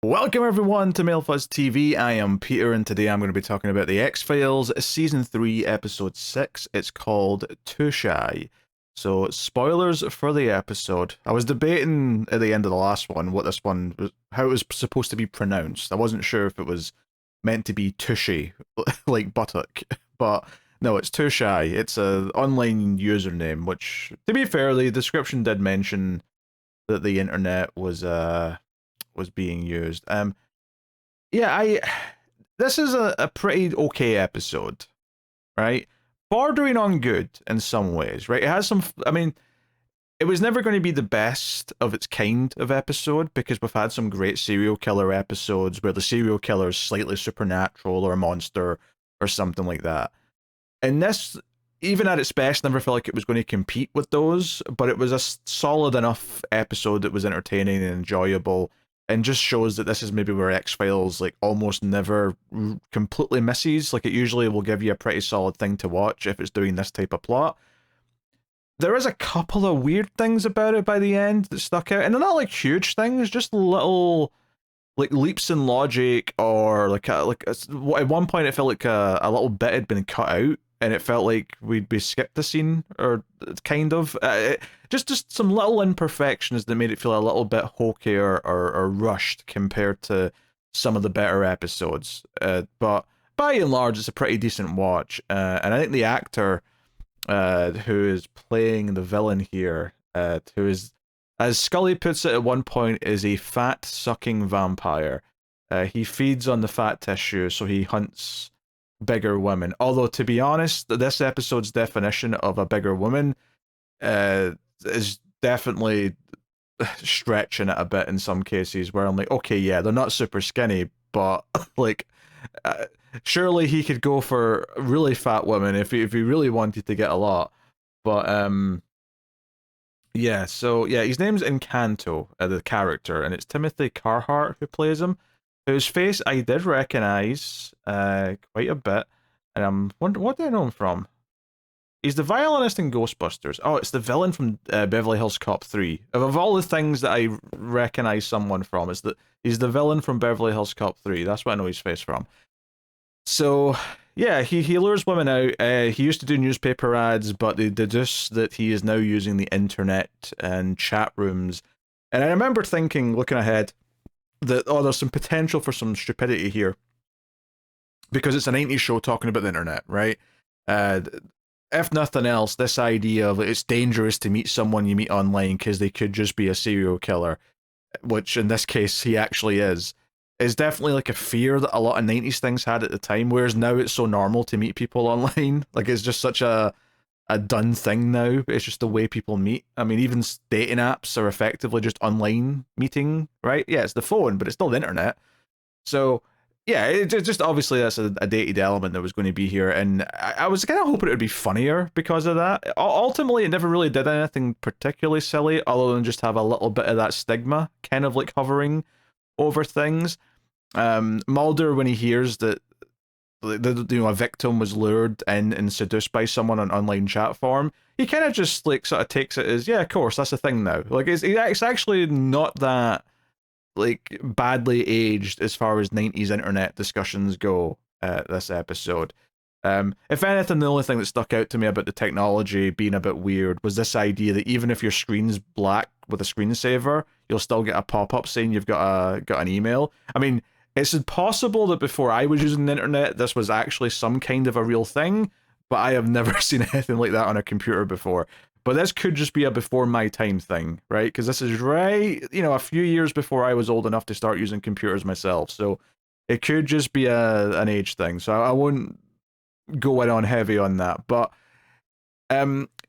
Welcome everyone to MailFuzz TV. I am Peter, and today I'm going to be talking about the X-Files Season 3, Episode 6. It's called Too Shy. So, spoilers for the episode. I was debating at the end of the last one what this one was, how it was supposed to be pronounced. I wasn't sure if it was meant to be Tushy, like buttock, but no, it's Too Shy. It's an online username, which, to be fair, the description did mention that the internet was being used. Yeah, this is a pretty okay episode, right? Bordering on good in some ways, right? It has some. I mean, it was never going to be the best of its kind of episode because we've had some great serial killer episodes where the serial killer is slightly supernatural or a monster or something like that. And this, even at its best, never felt like it was going to compete with those, but it was a solid enough episode that was entertaining and enjoyable, and just shows that this is maybe where X-Files like almost never completely misses. Like, it usually will give you a pretty solid thing to watch if it's doing this type of plot. There is a couple of weird things about it by the end that stuck out, and they're not like huge things, just little like leaps in logic, or at one point it felt like a little bit had been cut out and it felt like we skipped a scene, or kind of just some little imperfections that made it feel a little bit hokey or rushed compared to some of the better episodes, but by and large it's a pretty decent watch, and I think the actor who is playing the villain here, who is, as Scully puts it at one point, is a fat-sucking vampire. He feeds on the fat tissue, so he hunts bigger women. Although, to be honest, this episode's definition of a bigger woman is definitely stretching it a bit in some cases, where I'm like, okay, yeah, they're not super skinny, but like, uh, surely he could go for really fat women if he really wanted to get a lot. But yeah, so yeah, his name's Encanto, the character, and it's Timothy Carhart who plays him, whose face I did recognize quite a bit, and I'm wondering, what do I know him from? He's the violinist in Ghostbusters. Oh, it's the villain from Beverly Hills Cop 3. Of all the things that I recognize someone from, it's that he's the villain from Beverly Hills Cop 3. That's what I know his face from. So, yeah, he lures women out. He used to do newspaper ads, but they deduce that he is now using the internet and chat rooms. And I remember thinking, looking ahead, that, oh, there's some potential for some stupidity here, because it's a 90s show talking about the internet, right? Uh, if nothing else, this idea of it's dangerous to meet someone you meet online because they could just be a serial killer, which in this case he actually is definitely like a fear that a lot of 90s things had at the time, whereas now it's so normal to meet people online. Like, it's just such a done thing now. It's just the way people meet. I mean, even dating apps are effectively just online meeting, right? Yeah, it's the phone, but it's still the internet. So yeah, it just, obviously that's a dated element that was going to be here, and I was kind of hoping it would be funnier because of that. Ultimately, it never really did anything particularly silly, other than just have a little bit of that stigma kind of like hovering over things. Mulder, when he hears that a victim was lured in and seduced by someone on online chat form, he kind of just like sort of takes it as, yeah, of course, that's a thing now. Like, it's actually not that like badly aged as far as 90s internet discussions go, this episode. If anything, the only thing that stuck out to me about the technology being a bit weird was this idea that even if your screen's black with a screensaver, you'll still get a pop-up saying you've got an email. I mean, it's possible that before I was using the internet, this was actually some kind of a real thing, but I have never seen anything like that on a computer before. But this could just be a before my time thing, right? Because this is right, a few years before I was old enough to start using computers myself. So it could just be an age thing. So I won't go in on heavy on that. But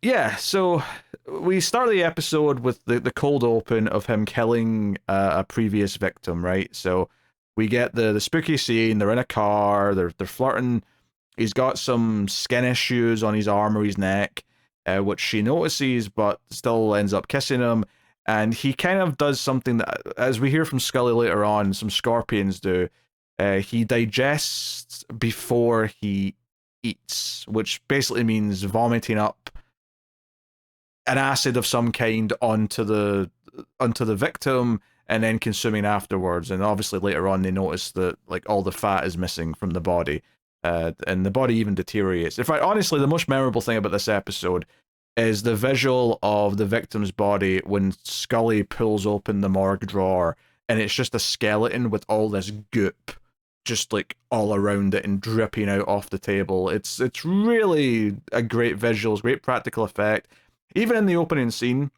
yeah, so we start the episode with the cold open of him killing a previous victim, right? So we get the spooky scene. They're in a car. They're flirting. He's got some skin issues on his arm or his neck, which she notices, but still ends up kissing him. And he kind of does something that, as we hear from Scully later on, some scorpions do. He digests before he eats, which basically means vomiting up an acid of some kind onto the victim, and then consuming afterwards. And obviously later on they notice that like all the fat is missing from the body, and the body even deteriorates. In fact, honestly, the most memorable thing about this episode is the visual of the victim's body when Scully pulls open the morgue drawer and it's just a skeleton with all this goop just like all around it and dripping out off the table. It's really a great visuals, great practical effect. Even in the opening scene,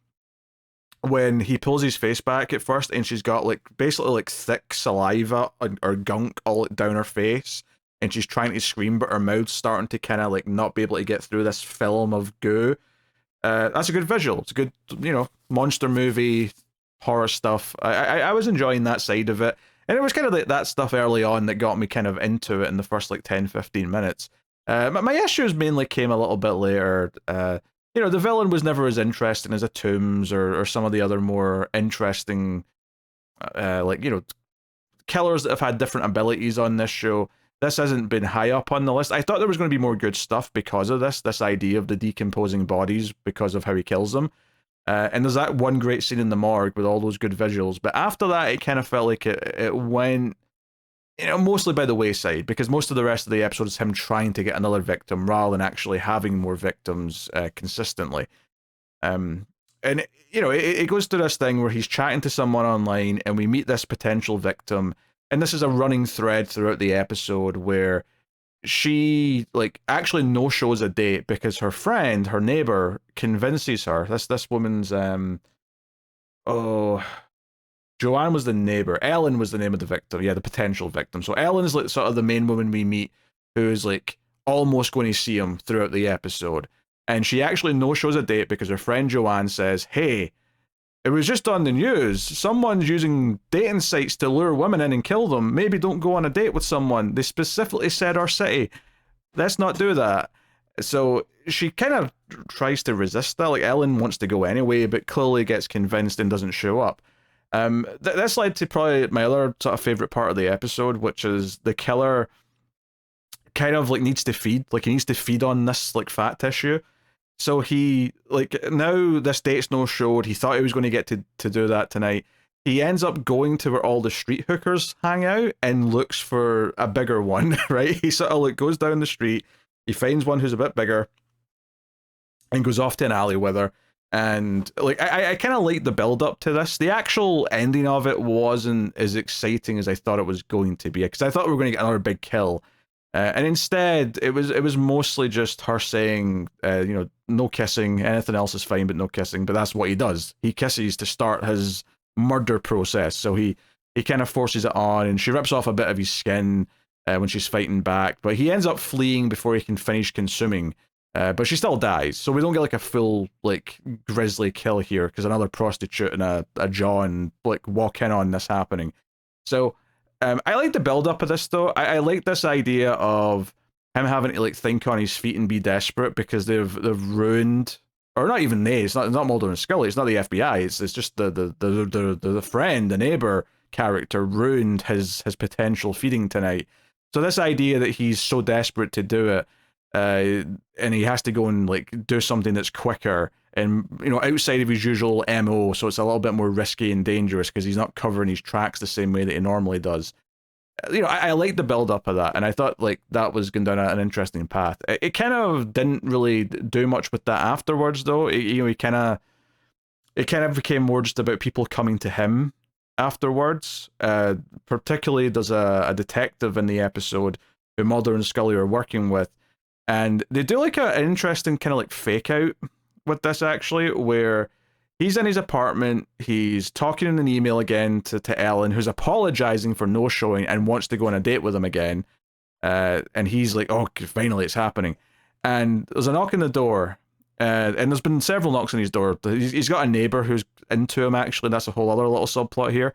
when he pulls his face back at first and she's got like basically like thick saliva or gunk all down her face and she's trying to scream but her mouth's starting to kind of like not be able to get through this film of goo. That's a good visual. It's a good, monster movie horror stuff. I was enjoying that side of it, and it was kind of like that stuff early on that got me kind of into it in the first like 10-15 minutes. My issues mainly came a little bit later. The villain was never as interesting as a Toombs or some of the other more interesting, killers that have had different abilities on this show. This hasn't been high up on the list. I thought there was going to be more good stuff because of this idea of the decomposing bodies because of how he kills them. And there's that one great scene in the morgue with all those good visuals. But after that, it kind of felt like it went, mostly by the wayside, because most of the rest of the episode is him trying to get another victim rather than actually having more victims consistently. And it goes through this thing where he's chatting to someone online and we meet this potential victim. And this is a running thread throughout the episode where she like actually no-shows a date because her friend, her neighbor, convinces her. This woman's Joanne was the neighbor. Ellen was the name of the victim. Yeah, the potential victim. So Ellen is like sort of the main woman we meet who is like almost going to see him throughout the episode. And she actually no-shows a date because her friend Joanne says, "Hey, it was just on the news. Someone's using dating sites to lure women in and kill them. Maybe don't go on a date with someone. They specifically said our city. Let's not do that." So she kind of tries to resist that. Like Ellen wants to go anyway, but clearly gets convinced and doesn't show up. This led to probably my other sort of favorite part of the episode, which is the killer kind of like needs to feed. Like he needs to feed on this like fat tissue. So he, like, now this date's no showed. He thought he was going to get to do that tonight. He ends up going to where all the street hookers hang out and looks for a bigger one, right? He sort of like goes down the street, he finds one who's a bit bigger, and goes off to an alley with her. And like I kind of like the build up to this. The actual ending of it wasn't as exciting as I thought it was going to be, because I thought we were going to get another big kill. And instead, it was mostly just her saying, no kissing, anything else is fine, but no kissing. But that's what he does. He kisses to start his murder process. So he kind of forces it on, and she rips off a bit of his skin when she's fighting back. But he ends up fleeing before he can finish consuming. But she still dies. So we don't get like a full like grisly kill here, because another prostitute and a John like walk in on this happening. So I like the build up of this though. I like this idea of him having to like think on his feet and be desperate because they've ruined, or not even they. It's not Mulder and Scully. It's not the FBI. It's just the friend, the neighbor character ruined his potential feeding tonight. So this idea that he's so desperate to do it, and he has to go and like do something that's quicker and outside of his usual MO, so it's a little bit more risky and dangerous because he's not covering his tracks the same way that he normally does. I like the build up of that, and I thought like that was going down an interesting path. It kind of didn't really do much with that afterwards, though. It kind of became more just about people coming to him afterwards. Particularly, there's a detective in the episode who Mulder and Scully are working with, and they do like an interesting kind of like fake out with this actually, where he's in his apartment, he's talking in an email again to Ellen, who's apologizing for no showing and wants to go on a date with him again. And he's like, "Oh, finally it's happening." And there's a knock on the door, and there's been several knocks on his door. He's got a neighbor who's into him actually. That's a whole other little subplot here.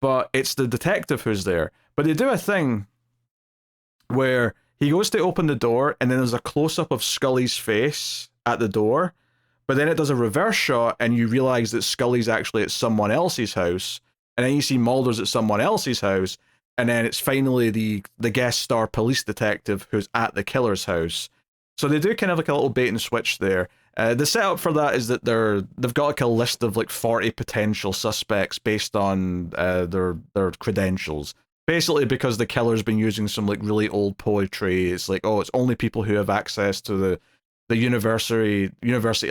But it's the detective who's there. But they do a thing where he goes to open the door, and then there's a close-up of Scully's face at the door. But then it does a reverse shot, and you realize that Scully's actually at someone else's house, and then you see Mulder's at someone else's house, and then it's finally the guest star police detective who's at the killer's house. So they do kind of like a little bait and switch there, The setup for that is that they've got like a list of like 40 potential suspects based on their credentials. Basically, because the killer's been using some like really old poetry. It's like, oh, it's only people who have access to the university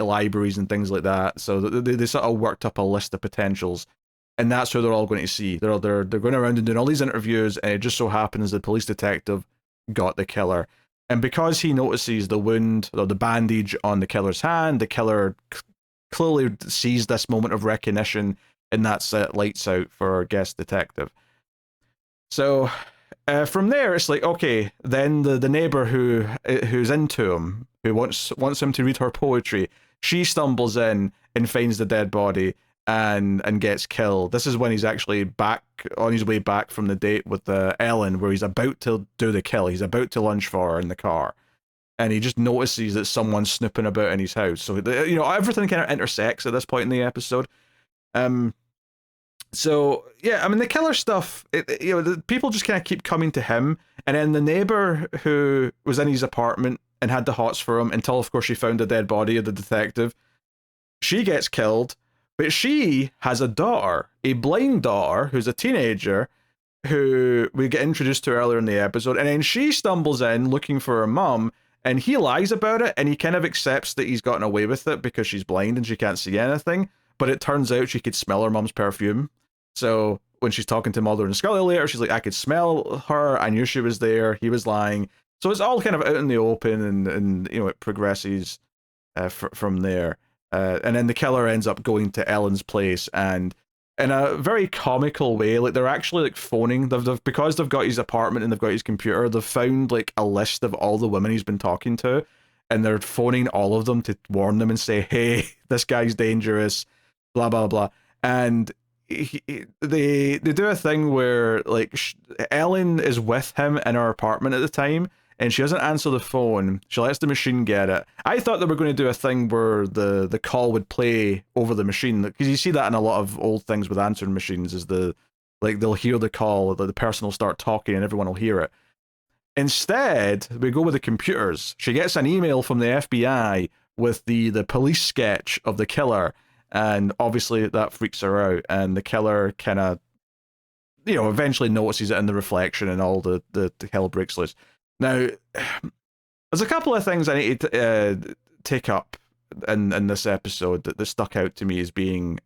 libraries and things like that. So they sort of worked up a list of potentials, and that's who they're all going to see. They're going around and doing all these interviews, and it just so happens the police detective got the killer. And because he notices the wound or the bandage on the killer's hand, the killer clearly sees this moment of recognition, and that's lights out for our guest detective. So from there, it's like, okay, then the neighbor who's into him, who wants him to read her poetry, she stumbles in and finds the dead body and gets killed. This is when he's actually back on his way back from the date with Ellen, where he's about to do the kill. He's about to lunge for her in the car, and he just notices that someone's snooping about in his house. So everything kind of intersects at this point in the episode. So yeah, I mean the killer stuff. The people just kind of keep coming to him, and then the neighbor who was in his apartment and had the hots for him until, of course, she found the dead body of the detective. She gets killed, but she has a daughter, a blind daughter who's a teenager, who we get introduced to earlier in the episode, and then she stumbles in looking for her mum, and he lies about it, and he kind of accepts that he's gotten away with it because she's blind and she can't see anything. But it turns out she could smell her mum's perfume. So when she's talking to Mulder and Scully later, she's like, I could smell her. I knew she was there. He was lying. So it's all kind of out in the open, and it progresses from there. And then the killer ends up going to Ellen's place, and in a very comical way, like they're actually like phoning. Because they've got his apartment and they've got his computer, they've found like a list of all the women he's been talking to, and they're phoning all of them to warn them and say, hey, this guy's dangerous, blah blah blah. And they do a thing where like Ellen is with him in her apartment at the time, and she doesn't answer the phone. She lets the machine get it. I thought they were going to do a thing where the call would play over the machine, because you see that in a lot of old things with answering machines, is they'll hear the call, the person will start talking and everyone will hear it. Instead, we go with the computers. She gets an email from the FBI with the police sketch of the killer, and obviously that freaks her out, and the killer kind of eventually notices it in the reflection, and all the hell breaks loose. Now, there's a couple of things I need to take up in this episode that stuck out to me as being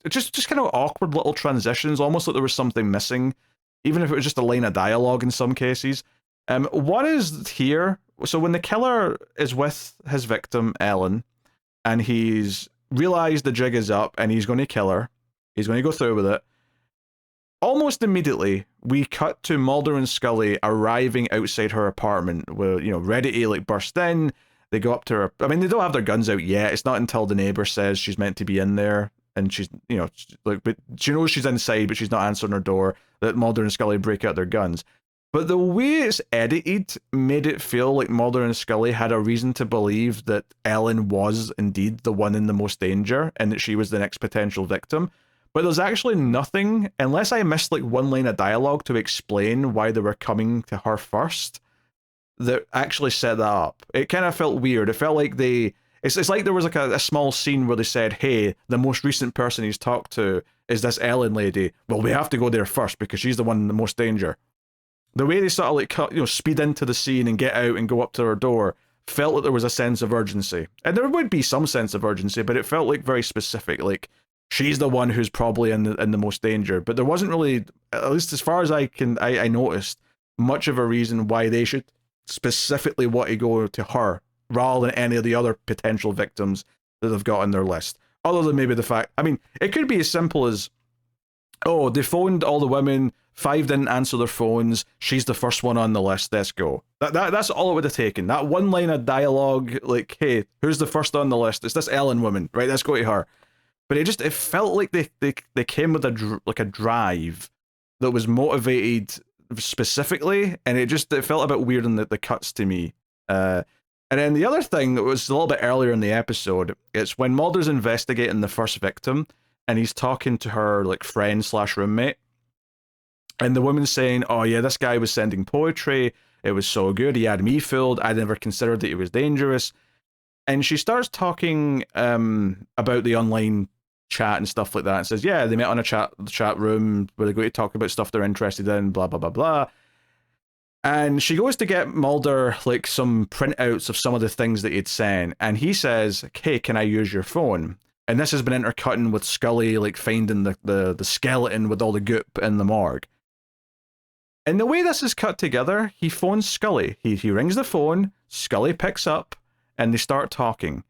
just kind of awkward little transitions, almost like there was something missing, even if it was just a line of dialogue in some cases. One is here. So when the killer is with his victim, Ellen, and he's realized the jig is up and he's going to kill her, he's going to go through with it, almost immediately, we cut to Mulder and Scully arriving outside her apartment, where, ready to like burst in. They go up to her. I mean, they don't have their guns out yet. It's not until the neighbor says she's meant to be in there, and she's, but she knows she's inside, but she's not answering her door, that Mulder and Scully break out their guns. But the way it's edited made it feel like Mulder and Scully had a reason to believe that Ellen was indeed the one in the most danger, and that she was the next potential victim. But there's actually nothing, unless I missed like one line of dialogue to explain why they were coming to her first, that actually set that up. It kind of felt weird. It felt like it's like there was like a small scene where they said, hey, the most recent person he's talked to is this Ellen lady. Well, we have to go there first because she's the one in the most danger. The way they sort of like speed into the scene and get out and go up to her door felt like there was a sense of urgency. And there would be some sense of urgency, but it felt like very specific, like she's the one who's probably in the most danger. But there wasn't really, at least as far as I noticed, much of a reason why they should specifically want to go to her rather than any of the other potential victims that they've got on their list. Other than maybe the fact, I mean, it could be as simple as, oh, they phoned all the women, 5 didn't answer their phones, she's the first one on the list, let's go. That's all it would have taken. That one line of dialogue, like, hey, who's the first on the list? It's this Ellen woman, right? Let's go to her. But it felt like they came with a drive that was motivated specifically, and it felt a bit weird in the cuts to me. And then the other thing that was a little bit earlier in the episode, it's when Mulder's investigating the first victim, and he's talking to her like friend / roommate, and the woman's saying, oh yeah, this guy was sending poetry, it was so good, he had me fooled, I never considered that he was dangerous. and she starts talking about the online chat and stuff like that, and says, yeah, they met on a chat room where they're going to talk about stuff they're interested in, blah blah blah blah. And she goes to get Mulder like some printouts of some of the things that he'd sent, and he says, hey, can I use your phone? And this has been intercutting with Scully like finding the skeleton with all the goop in the morgue. And the way this is cut together, he phones Scully. He rings the phone, Scully picks up, and they start talking.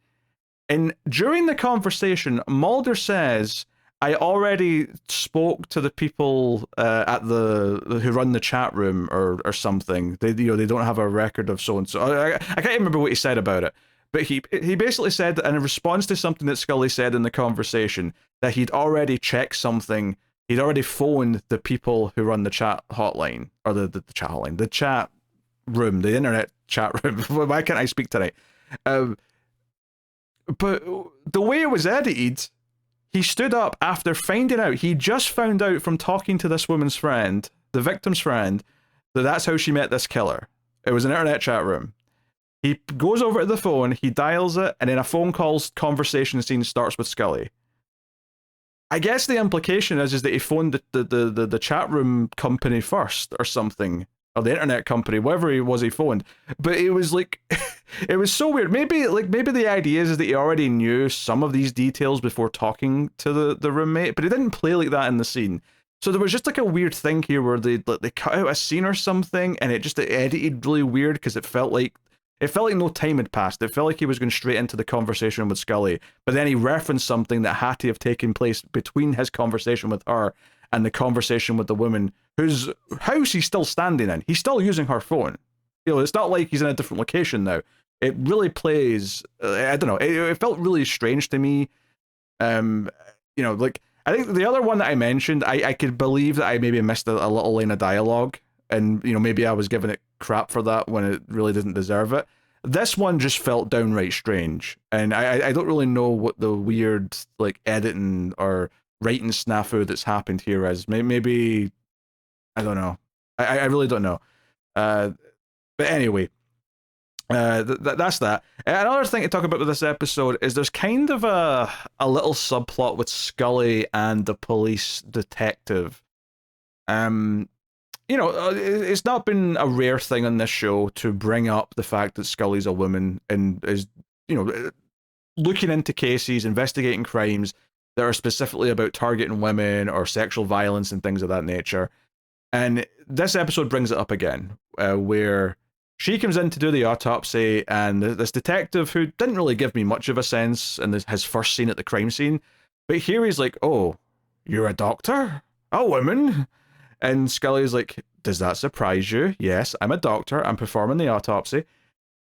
And during the conversation, Mulder says, I already spoke to the people at the who run the chat room or something. They they don't have a record of so and so. I can't remember what he said about it, but he basically said that in response to something that Scully said in the conversation, that he'd already checked something. He'd already phoned the people who run the chat hotline, or the chat hotline, the chat room, the internet chat room. Why can't I speak tonight? But the way it was edited, he stood up after finding out, he just found out from talking to this woman's friend, the victim's friend, that that's how she met this killer. It was an internet chat room. He goes over to the phone, he dials it, and then a phone call's conversation scene starts with Scully. I guess the implication is that he phoned the chat room company first or something, or the internet company, whatever he was he phoned. But it was like, it was so weird. Maybe the idea is that he already knew some of these details before talking to the roommate, but he didn't play like that in the scene. So there was just like a weird thing here where they cut out a scene or something, and it edited really weird because it felt like no time had passed. It felt like he was going straight into the conversation with Scully, but then he referenced something that had to have taken place between his conversation with her and the conversation with the woman whose house he's still standing in. He's still using her phone. It's not like he's in a different location now. It really plays, I don't know, it felt really strange to me. Like, I think the other one that I mentioned, I could believe that I maybe missed a little line of dialogue, and maybe I was giving it crap for that when it really didn't deserve it. This one just felt downright strange, and I don't really know what the weird like editing or writing snafu that's happened here is. Maybe I don't know. I really don't know. But anyway, that's that. Another thing to talk about with this episode is there's kind of a little subplot with Scully and the police detective. It's not been a rare thing on this show to bring up the fact that Scully's a woman and is, looking into cases, investigating crimes that are specifically about targeting women or sexual violence and things of that nature. And this episode brings it up again, where she comes in to do the autopsy, and this detective, who didn't really give me much of a sense in his first scene at the crime scene, but here he's like, oh, you're a doctor? A woman? And Scully's like, does that surprise you? Yes, I'm a doctor. I'm performing the autopsy.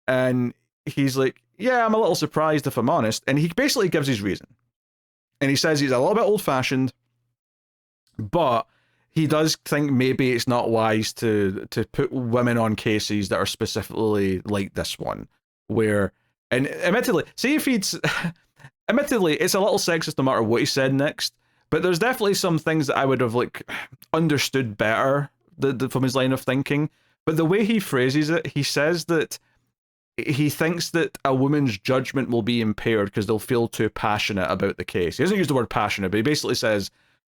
And he's like, yeah, I'm a little surprised if I'm honest. And he basically gives his reason. And he says he's a little bit old-fashioned, but he does think maybe it's not wise to put women on cases that are specifically like this one, where, and admittedly, see if admittedly, it's a little sexist no matter what he said next, but there's definitely some things that I would have like understood better from his line of thinking. But the way he phrases it, he says that he thinks that a woman's judgment will be impaired because they'll feel too passionate about the case. He doesn't use the word passionate, but he basically says,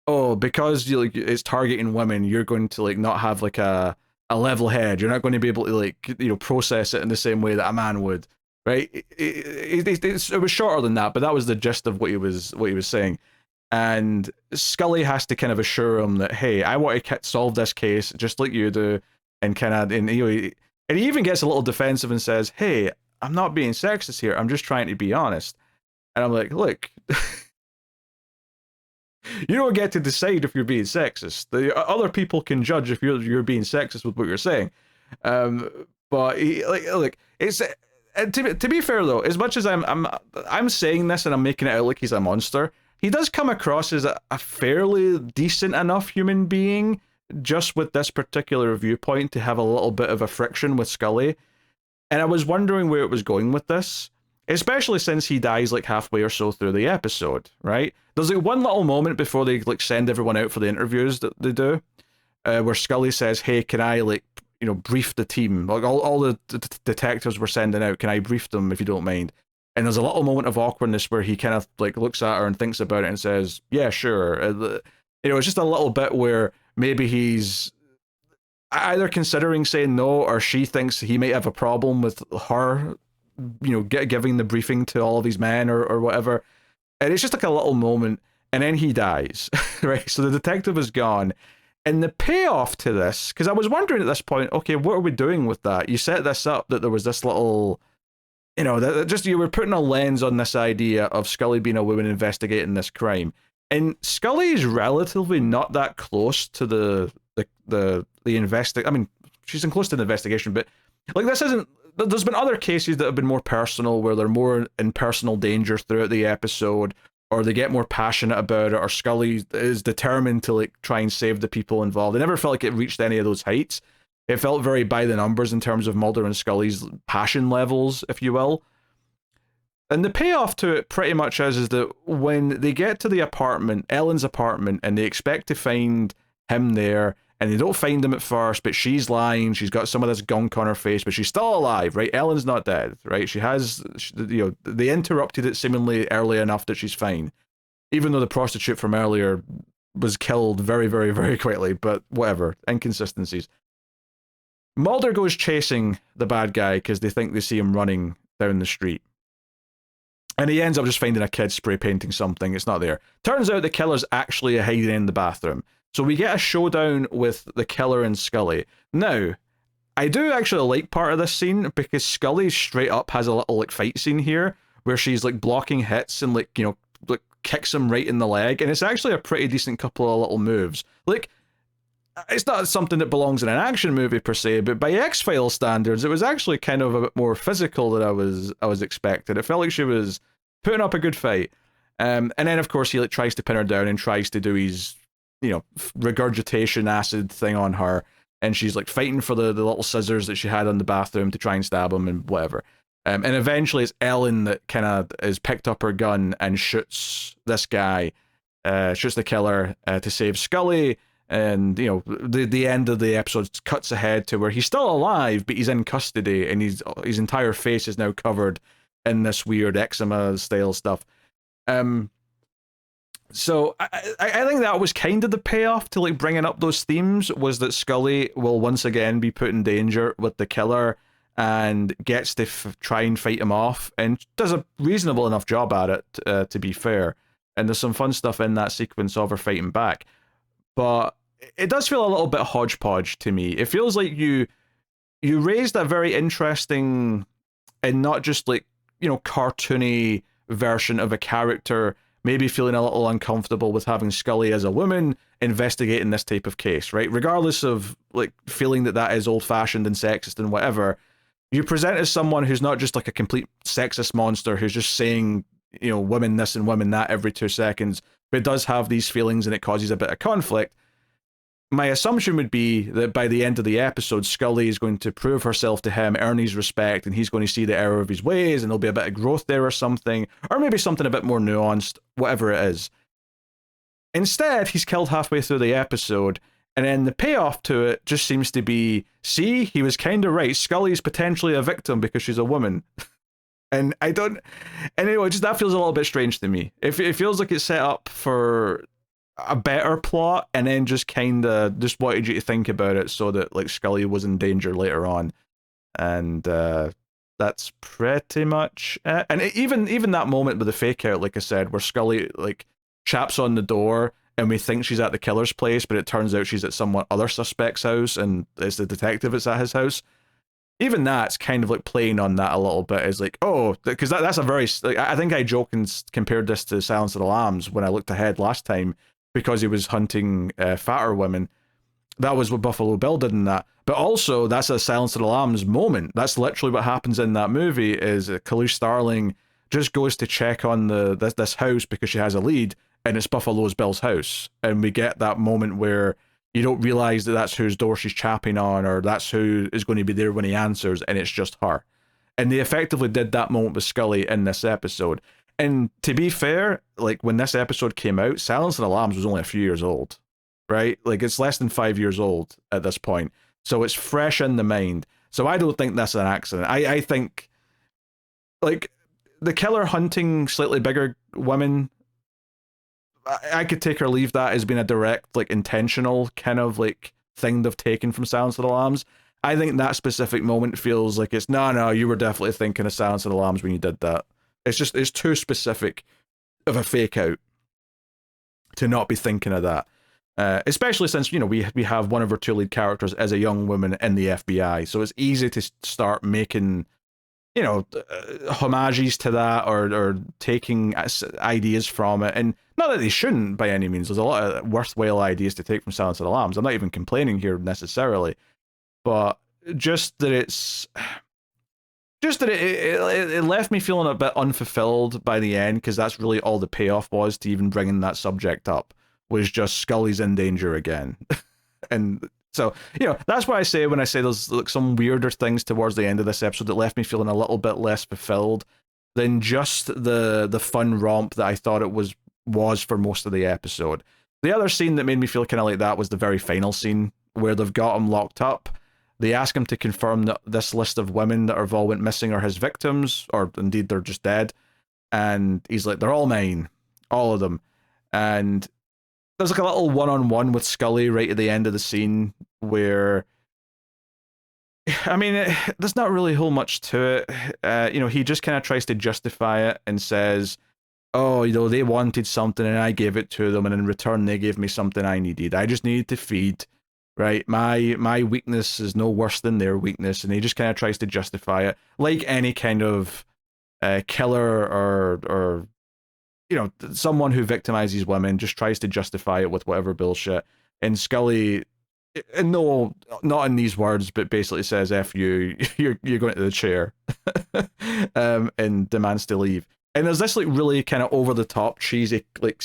oh, because it's targeting women, you're going to like not have like a level head. You're not going to be able to like process it in the same way that a man would, right? It was shorter than that, but that was the gist of what he was saying. And Scully has to kind of assure him that, hey, I want to solve this case just like you do, and he even gets a little defensive and says, hey, I'm not being sexist here. I'm just trying to be honest. And I'm like, look. You don't get to decide if you're being sexist. The other people can judge if you're being sexist with what you're saying. But it's to be fair though, as much as I'm saying this and I'm making it out like he's a monster, he does come across as a fairly decent enough human being, just with this particular viewpoint, to have a little bit of a friction with Scully. And I was wondering where it was going with this. Especially since he dies like halfway or so through the episode, right? There's like one little moment before they like send everyone out for the interviews that they do, where Scully says, hey, can I brief the team? Like all the detectives we're sending out, can I brief them if you don't mind? And there's a little moment of awkwardness where he kind of like looks at her and thinks about it and says, "Yeah, sure." It's just a little bit where maybe he's either considering saying no, or she thinks he might have a problem with her, giving the briefing to all of these men or whatever. And it's just like a little moment, and then he dies, right? So the detective is gone. And the payoff to this, because I was wondering at this point, okay, what are we doing with that? You set this up that there was this little, that just you were putting a lens on this idea of Scully being a woman investigating this crime. And Scully is relatively not that close to the I mean, she's close to the investigation, but like this isn't. There's been other cases that have been more personal, where they're more in personal danger throughout the episode, or they get more passionate about it, or Scully is determined to like try and save the people involved. I never felt like it reached any of those heights. It felt very by the numbers in terms of Mulder and Scully's passion levels, if you will. And the payoff to it pretty much is that when they get to the apartment, Ellen's apartment, and they expect to find him there, and they don't find him at first, but she's lying. She's got some of this gunk on her face, but she's still alive, right? Ellen's not dead, right? They interrupted it seemingly early enough that she's fine. Even though the prostitute from earlier was killed very, very, very quickly, but whatever, inconsistencies. Mulder goes chasing the bad guy because they think they see him running down the street. And he ends up just finding a kid spray painting something. It's not there. Turns out the killer's actually hiding in the bathroom. So we get a showdown with the killer and Scully. Now, I do actually like part of this scene because Scully straight up has a little like fight scene here where she's like blocking hits and like kicks him right in the leg, and it's actually a pretty decent couple of little moves. Like, it's not something that belongs in an action movie per se, but by X-Files standards, it was actually kind of a bit more physical than I was expecting. It felt like she was putting up a good fight. And then of course he like tries to pin her down and tries to do his regurgitation acid thing on her, and she's like fighting for the little scissors that she had in the bathroom to try and stab him and whatever. And eventually it's Ellen that kind of has picked up her gun and shoots this guy, shoots the killer to save Scully. And the end of the episode cuts ahead to where he's still alive, but he's in custody, and his entire face is now covered in this weird eczema style stuff. So I think that was kind of the payoff to like bringing up those themes, was that Scully will once again be put in danger with the killer and gets to try and fight him off, and does a reasonable enough job at it, to be fair. And there's some fun stuff in that sequence of her fighting back. But it does feel a little bit hodgepodge to me. It feels like you raised a very interesting and not just like, cartoony version of a character, maybe feeling a little uncomfortable with having Scully as a woman investigating this type of case, right? Regardless of like feeling that is old-fashioned and sexist and whatever, you present as someone who's not just like a complete sexist monster who's just saying, women this and women that every 2 seconds, but it does have these feelings and it causes a bit of conflict. My assumption would be that by the end of the episode, Scully is going to prove herself to him, earn his respect, and he's going to see the error of his ways, and there'll be a bit of growth there or something, or maybe something a bit more nuanced, whatever it is. Instead, he's killed halfway through the episode, and then the payoff to it just seems to be, see, he was kind of right, Scully's potentially a victim because she's a woman. And anyway, just that feels a little bit strange to me. It feels like it's set up for a better plot, and then just kind of just wanted you to think about it so that like Scully was in danger later on. And that's pretty much it. And even that moment with the fake out, like I said, where Scully like chaps on the door and we think she's at the killer's place, but it turns out she's at some other suspect's house, and it's the detective that's at his house. Even that's kind of like playing on that a little bit, is like, oh, because that's a very, like, I think I joked and compared this to Silence of the Lambs when I looked ahead last time, because he was hunting fatter women. That was what Buffalo Bill did in that. But also, that's a Silence of the Lambs moment. That's literally what happens in that movie, is Khalees Starling just goes to check on this house because she has a lead, and it's Buffalo Bill's house. And we get that moment where you don't realize that that's whose door she's chapping on, or that's who is going to be there when he answers, and it's just her. And they effectively did that moment with Scully in this episode. And to be fair, like when this episode came out, Silence of the Lambs was only a few years old, right? Like it's less than 5 years old at this point. So it's fresh in the mind. So I don't think that's an accident. I think, like, the killer hunting slightly bigger women, I could take or leave that as being a direct, like, intentional kind of like thing they've taken from Silence of the Lambs. I think that specific moment feels like it's no, you were definitely thinking of Silence of the Lambs when you did that. It's too specific of a fake out to not be thinking of that. Especially since, you know, we have one of our two lead characters as a young woman in the FBI, so it's easy to start making, you know, homages to that, or taking ideas from it. And not that they shouldn't by any means. There's a lot of worthwhile ideas to take from Silence of the Lambs. I'm not even complaining here necessarily, but just that it left me feeling a bit unfulfilled by the end, because that's really all the payoff was to even bringing that subject up, was just Scully's in danger again. And so, you know, that's why I say, when I say there's like some weirder things towards the end of this episode that left me feeling a little bit less fulfilled than just the fun romp that I thought it was for most of the episode. The other scene that made me feel kind of like that was the very final scene where they've got him locked up. They ask him to confirm that this list of women that have all went missing are his victims, or indeed they're just dead. And he's like, they're all mine, all of them. And there's like a little one-on-one with Scully right at the end of the scene where, I mean, there's not really a whole much to it. You know, he just kind of tries to justify it and says, oh, you know, they wanted something and I gave it to them, and in return they gave me something I needed. I just needed to feed, right? My weakness is no worse than their weakness, and he just kind of tries to justify it, like any kind of killer or you know, someone who victimizes women just tries to justify it with whatever bullshit. And Scully, no, not in these words, but basically says, F you, you're going to the chair, and demands to leave. And there's this like really kind of over the top cheesy like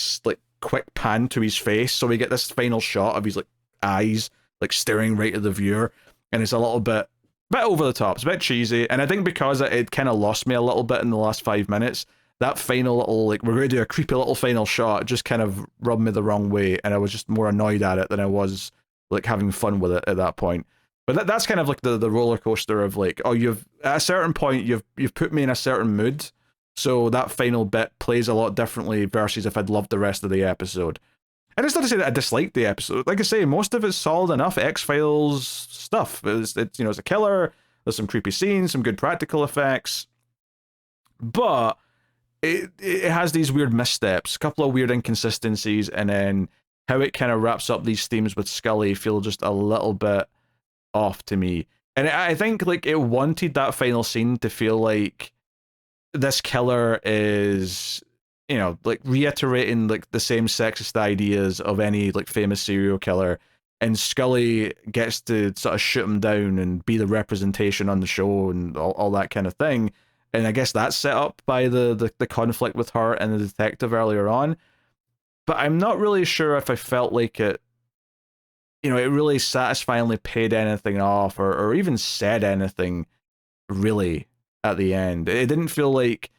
quick pan to his face, so we get this final shot of his like eyes like staring right at the viewer, and it's a little bit over the top. It's a bit cheesy, and I think because it kind of lost me a little bit in the last 5 minutes. That final little, like, we're going to do a creepy little final shot, just kind of rubbed me the wrong way, and I was just more annoyed at it than I was, like, having fun with it at that point. But that's kind of like the roller coaster of, like, oh, you've, at a certain point, you've put me in a certain mood, so that final bit plays a lot differently versus if I'd loved the rest of the episode. And it's not to say that I disliked the episode. Like I say, most of it's solid enough X-Files stuff. It's you know, it's a killer, there's some creepy scenes, some good practical effects, but it has these weird missteps, a couple of weird inconsistencies, and then how it kind of wraps up these themes with Scully feel just a little bit off to me. And I think like it wanted that final scene to feel like this killer is, you know, like reiterating like the same sexist ideas of any like famous serial killer, and Scully gets to sort of shoot him down and be the representation on the show and all that kind of thing. And I guess that's set up by the conflict with her and the detective earlier on. But I'm not really sure if I felt like it, you know, it really satisfyingly paid anything off or even said anything really at the end. It didn't feel like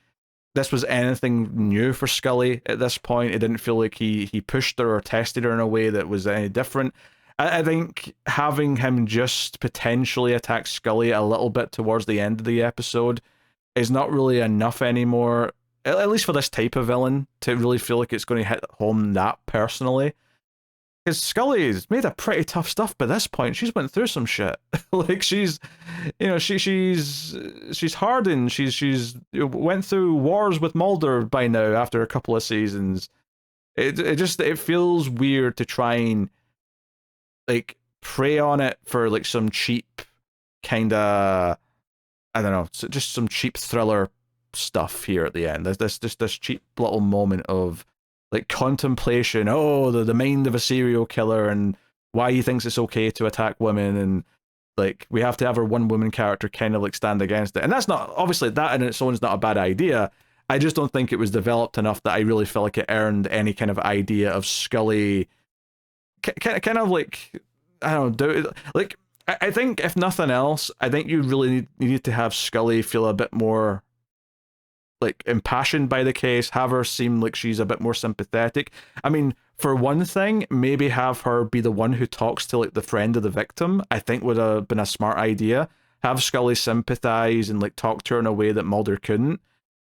this was anything new for Scully at this point. It didn't feel like he pushed her or tested her in a way that was any different. I think having him just potentially attack Scully a little bit towards the end of the episode is not really enough anymore, at least for this type of villain, to really feel like it's going to hit home that personally. Because Scully's made a pretty tough stuff by this point. She's went through some shit. Like she's, you know, she's hardened. She's went through wars with Mulder by now after a couple of seasons. It feels weird to try and like prey on it for like some cheap kind of, I don't know, just some cheap thriller stuff here at the end. There's this cheap little moment of like contemplation. Oh, the mind of a serial killer and why he thinks it's okay to attack women, and like we have to have our one woman character kind of like stand against it. And that's not, obviously that in its own is not a bad idea. I just don't think it was developed enough that I really felt like it earned any kind of idea of Scully. Kind of like, I don't know, like. I think, if nothing else, I think you really need to have Scully feel a bit more, like, impassioned by the case, have her seem like she's a bit more sympathetic. I mean, for one thing, maybe have her be the one who talks to, like, the friend of the victim, I think would have been a smart idea. Have Scully sympathize and, like, talk to her in a way that Mulder couldn't.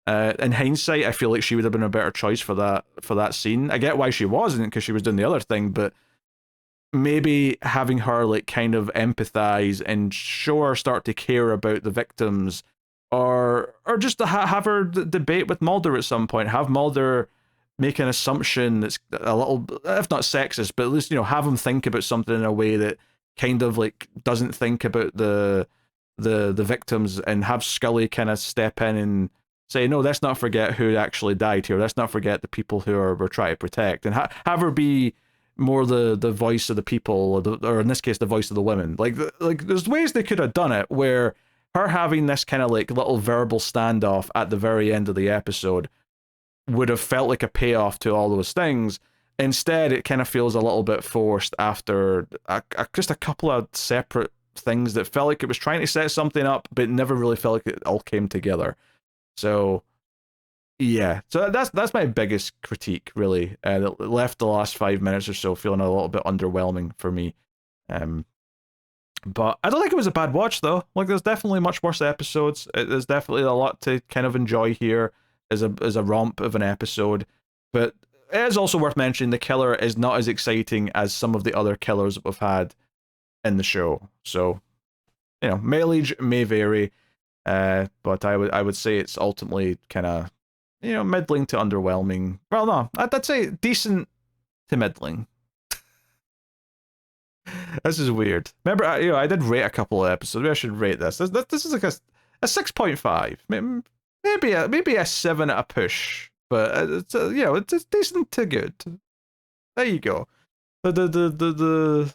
In hindsight, I feel like she would have been a better choice for that scene. I get why she wasn't, because she was doing the other thing, but maybe having her like kind of empathize and show her start to care about the victims, or just to have her debate with Mulder at some point. Have Mulder make an assumption that's a little, if not sexist, but at least, have him think about something in a way that kind of like doesn't think about the victims, and have Scully kind of step in and say, no, let's not forget who actually died here. Let's not forget the people who we're trying to protect, and have her be more the voice of the people, or in this case, the voice of the women. Like there's ways they could have done it where her having this kind of like little verbal standoff at the very end of the episode would have felt like a payoff to all those things. Instead, it kind of feels a little bit forced after just a couple of separate things that felt like it was trying to set something up, but never really felt like it all came together. So yeah, so that's my biggest critique, really. That left the last 5 minutes or so feeling a little bit underwhelming for me. But I don't think it was a bad watch, though. Like, there's definitely much worse episodes. There's definitely a lot to kind of enjoy here as a romp of an episode. But it is also worth mentioning the killer is not as exciting as some of the other killers that we've had in the show. So, mileage may vary, but I would say it's ultimately kind of, middling to underwhelming. Well, no, I'd say decent to middling. This is weird. Remember, I did rate a couple of episodes. Maybe I should rate this. This is like a 6.5. Maybe a 7 at a push. But it's decent to good. There you go. The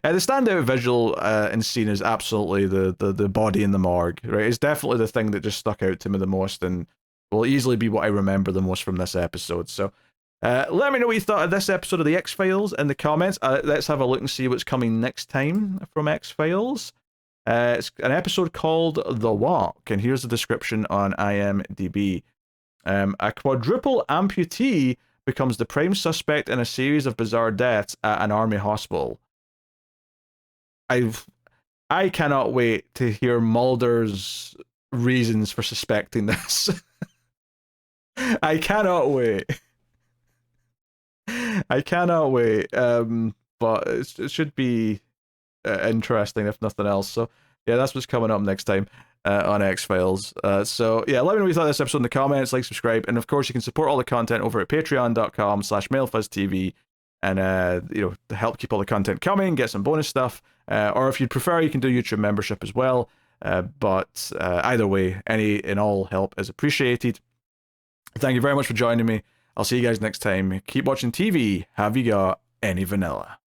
standout visual and scene is absolutely the body in the morgue. Right, it's definitely the thing that just stuck out to me the most, and will easily be what I remember the most from this episode. So, let me know what you thought of this episode of the X-Files in the comments. Let's have a look and see what's coming next time from X-Files. It's an episode called The Walk, and here's the description on IMDb. A quadruple amputee becomes the prime suspect in a series of bizarre deaths at an army hospital. I cannot wait to hear Mulder's reasons for suspecting this. I cannot wait. I cannot wait. But it should be interesting if nothing else. So yeah, that's what's coming up next time on X-Files. So yeah, let me know what you thought of this episode in the comments, like, subscribe, and of course you can support all the content over at patreon.com/MailFuzzTV, and to help keep all the content coming, get some bonus stuff, or if you'd prefer, you can do YouTube membership as well. But either way, any and all help is appreciated. Thank you very much for joining me. I'll see you guys next time. Keep watching TV. Have you got any vanilla?